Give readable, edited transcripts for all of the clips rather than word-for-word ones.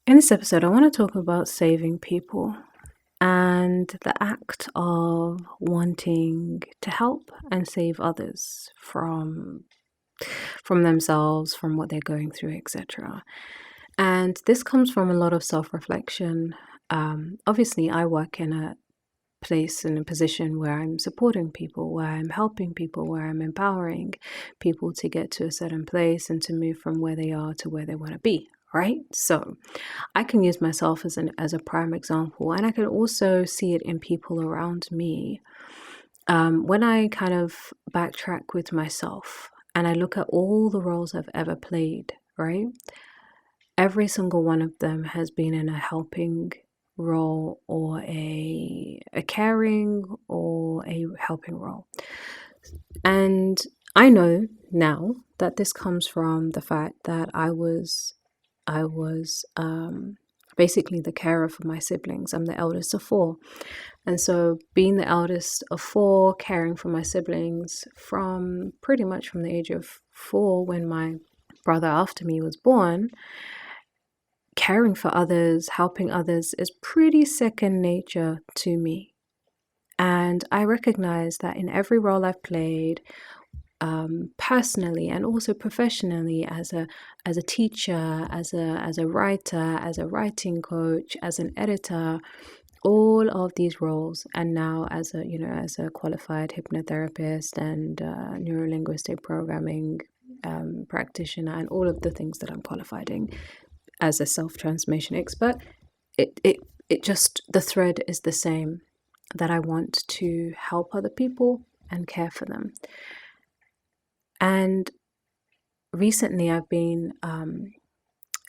In this episode, I want to talk about saving people and the act of wanting to help and save others from themselves, from what they're going through, etc. And this comes from a lot of self-reflection. Obviously, I work in a place in a position where I'm supporting people, where I'm helping people, where I'm empowering people to get to a certain place and to move from where they are to where they want to be, right? So I can use myself as a prime example, and I can also see it in people around me. When I kind of backtrack with myself and I look at all the roles I've ever played, right? Every single one of them has been in a helping role or a caring or a helping role. And I know now that this comes from the fact that I was basically the carer for my siblings. I'm the eldest of four. And so being the eldest of four, caring for my siblings from pretty much from the age of 4 when my brother after me was born, caring for others, helping others is pretty second nature to me. And I recognize that in every role I've played, personally and also professionally, as a teacher, as a writer, as a writing coach, as an editor, all of these roles, and now as a qualified hypnotherapist and neurolinguistic programming practitioner, and all of the things that I'm qualified in as a self-transformation expert, it just, the thread is the same, that I want to help other people and care for them. And recently I've been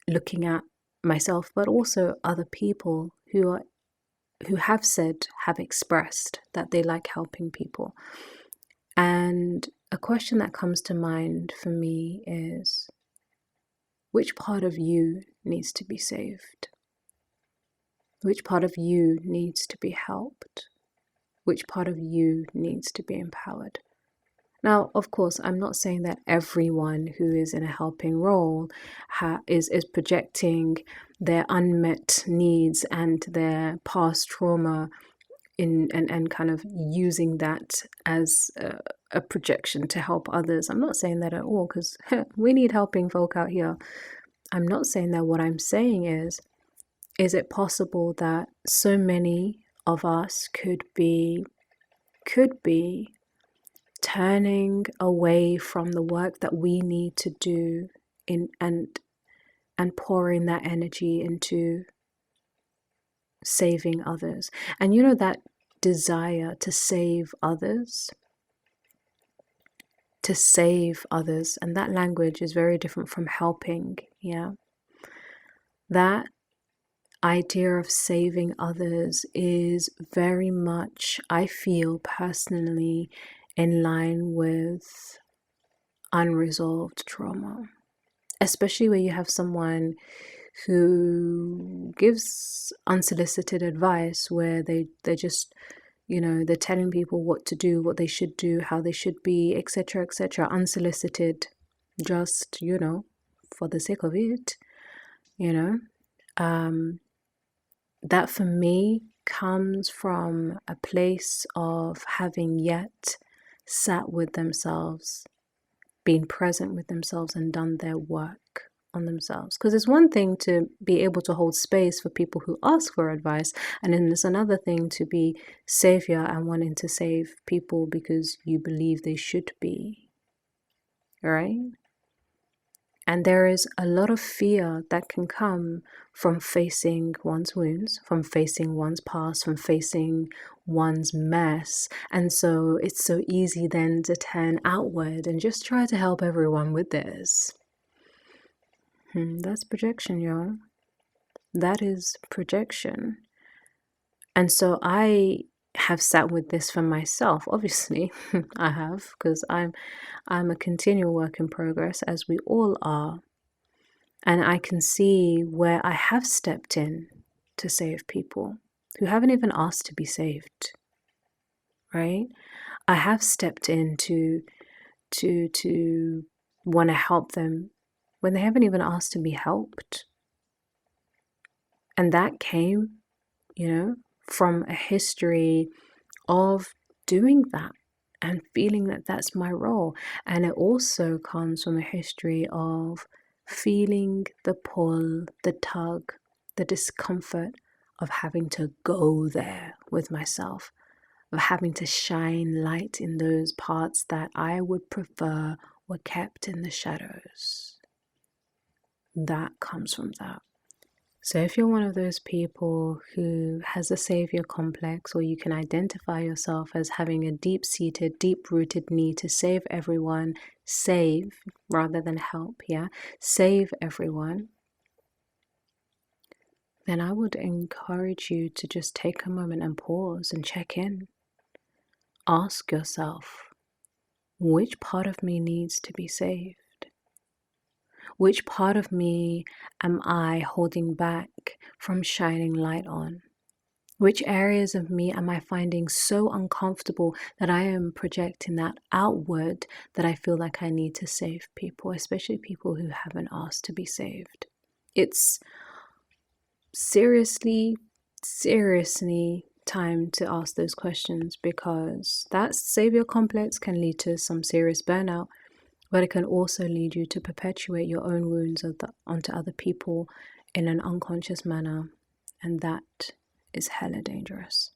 looking at myself, but also other people who have expressed that they like helping people. And a question that comes to mind for me is, which part of you needs to be saved? Which part of you needs to be helped? Which part of you needs to be empowered? Now, of course, I'm not saying that everyone who is in a helping role is projecting their unmet needs and their past trauma and kind of using that as a projection to help others. I'm not saying that at all, because we need helping folk out here. I'm not saying that. What I'm saying is it possible that so many of us could be turning away from the work that we need to do and pouring that energy into saving others? And that desire to save others, and that language is very different from helping. Yeah, that idea of saving others is very much, I feel personally, in line with unresolved trauma, especially where you have someone who gives unsolicited advice, where they just, they're telling people what to do, what they should do, how they should be, etc., unsolicited, just, for the sake of it, that for me comes from a place of having yet sat with themselves, been present with themselves, and done their work on themselves. Because it's one thing to be able to hold space for people who ask for advice, and then there's another thing to be savior and wanting to save people because you believe they should be, right? And there is a lot of fear that can come from facing one's wounds, from facing one's past, from facing one's mess. And so it's so easy then to turn outward and just try to help everyone with this. That's projection, y'all. That is projection. And so I have sat with this for myself. Obviously, I have, because I'm a continual work in progress, as we all are. And I can see where I have stepped in to save people who haven't even asked to be saved, right? I have stepped in to want to help them when they haven't even asked to be helped. And that came, from a history of doing that and feeling that that's my role. And it also comes from a history of feeling the pull, the tug, the discomfort of having to go there with myself, of having to shine light in those parts that I would prefer were kept in the shadows. That comes from that. So if you're one of those people who has a savior complex, or you can identify yourself as having a deep-seated, deep-rooted need to save everyone, save rather than help, save everyone, then I would encourage you to just take a moment and pause and check in. Ask yourself, which part of me needs to be saved? Which part of me am I holding back from shining light on? Which areas of me am I finding so uncomfortable that I am projecting that outward that I feel like I need to save people, especially people who haven't asked to be saved? It's seriously time to ask those questions, because that savior complex can lead to some serious burnout, but it can also lead you to perpetuate your own wounds onto other people in an unconscious manner, and that is hella dangerous.